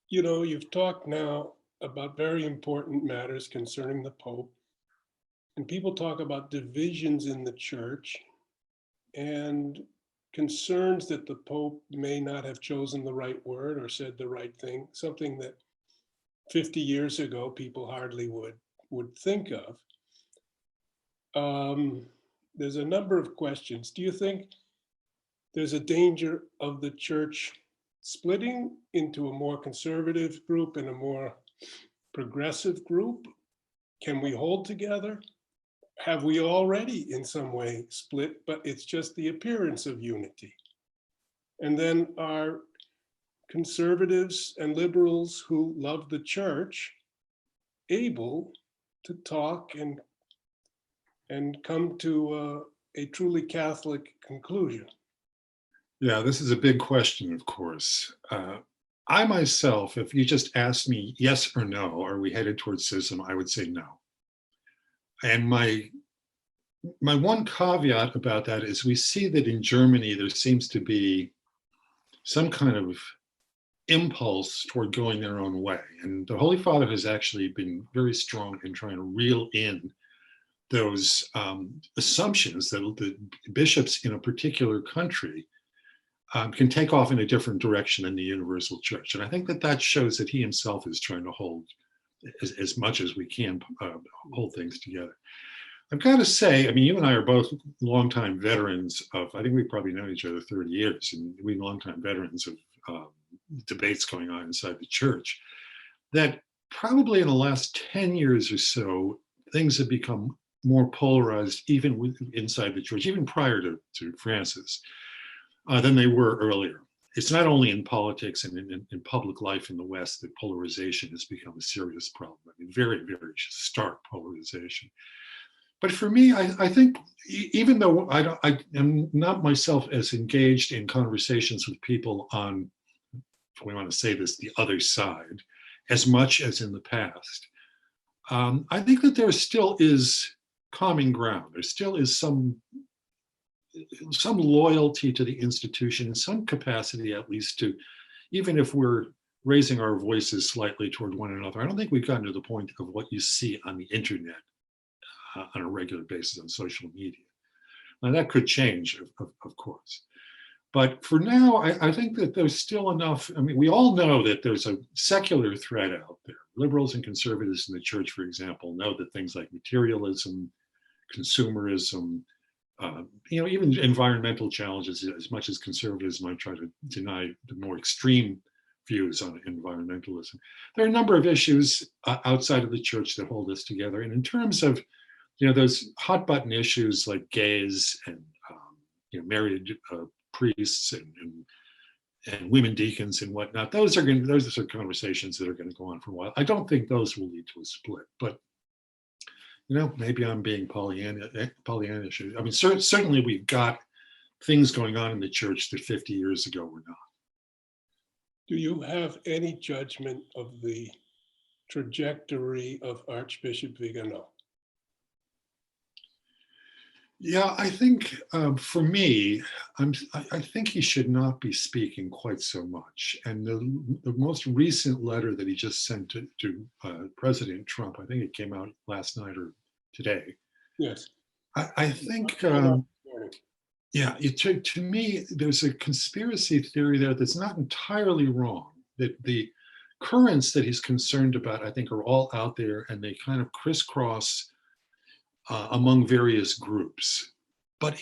You've talked now about very important matters concerning the Pope, and people talk about divisions in the church and concerns that the Pope may not have chosen the right word or said the right thing, something that 50 years ago people hardly would think of. There's a number of questions. Do you think there's a danger of the church splitting into a more conservative group and a more progressive group? Can we hold together? Have we already in some way split, but it's just the appearance of unity? And then are conservatives and liberals who love the church able to talk and come to a truly Catholic conclusion? Yeah, this is a big question, of course. I myself, if you just asked me yes or no, are we headed towards schism, I would say no. And my one caveat about that is we see that in Germany, there seems to be some kind of impulse toward going their own way. And the Holy Father has actually been very strong in trying to reel in those assumptions that the bishops in a particular country can take off in a different direction than the universal church. And I think that that shows that he himself is trying to hold as much as we can hold things together. I've got to say, I mean, you and I are both longtime veterans of, I think we've probably known each other 30 years, and we're longtime veterans of debates going on inside the church, that probably in the last 10 years or so, things have become more polarized even inside the church, even prior to Francis, than they were earlier. It's not only in politics and in public life in the West that polarization has become a serious problem. I mean, very, very stark polarization. But for me, I think even though I am not myself as engaged in conversations with people on, if we want to say this, the other side, as much as in the past, I think that there still is common ground. There still is some loyalty to the institution, in some capacity at least, to, even if we're raising our voices slightly toward one another. I don't think we've gotten to the point of what you see on the internet on a regular basis on social media. Now that could change, of course. But for now, I think that there's still enough. I mean, we all know that there's a secular threat out there. Liberals and conservatives in the church, for example, know that things like materialism, consumerism, even environmental challenges, as much as conservatives might try to deny the more extreme views on environmentalism. There are a number of issues outside of the church that hold us together. And in terms of, those hot button issues like gays and, married priests and women deacons and whatnot, those are conversations that are going to go on for a while. I don't think those will lead to a split, but maybe I'm being Pollyannish. I mean, certainly we've got things going on in the church that 50 years ago were not. Do you have any judgment of the trajectory of Archbishop Vigano? Yeah, I think for me, I think he should not be speaking quite so much. And the most recent letter that he just sent to President Trump, I think it came out last night or today. Yes. I think, to me, there's a conspiracy theory there that's not entirely wrong. That the currents that he's concerned about, I think, are all out there, and they kind of crisscross among various groups. But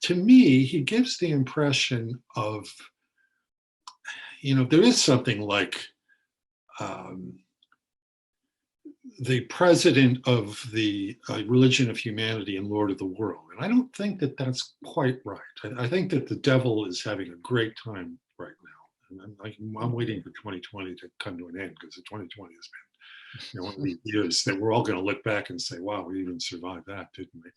to me, he gives the impression of, there is something like the president of the religion of humanity and Lord of the world. And I don't think that that's quite right. I think that the devil is having a great time right now. And I'm waiting for 2020 to come to an end, because 2020 has been one of these years that we're all going to look back and say, wow, we even survived that, didn't we?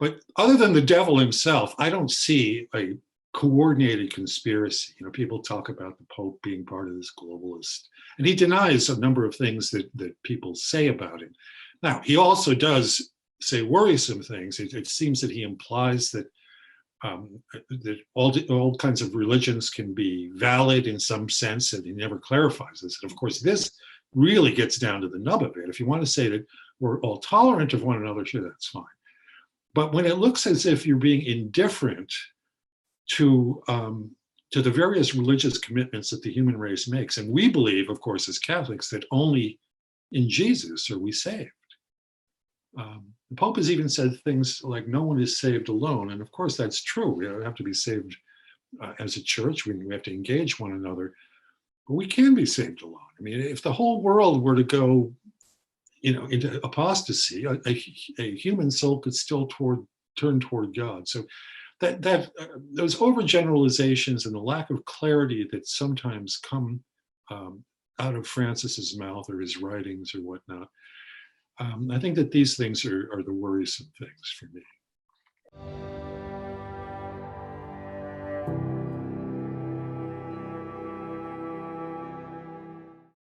But other than the devil himself, I don't see a coordinated conspiracy. People talk about the Pope being part of this globalist, and he denies a number of things that people say about him. Now, he also does say worrisome things. It seems that he implies that That all kinds of religions can be valid in some sense, and he never clarifies this. And of course, this really gets down to the nub of it. If you want to say that we're all tolerant of one another, sure, that's fine. But when it looks as if you're being indifferent to the various religious commitments that the human race makes, and we believe, of course, as Catholics, that only in Jesus are we saved. The Pope has even said things like, no one is saved alone. And of course, that's true. We have to be saved as a church. We have to engage one another. But we can be saved alone. I mean, if the whole world were to go, into apostasy, a human soul could still turn toward God. So those overgeneralizations and the lack of clarity that sometimes come out of Francis's mouth or his writings or whatnot, I think that these things are the worrisome things for me.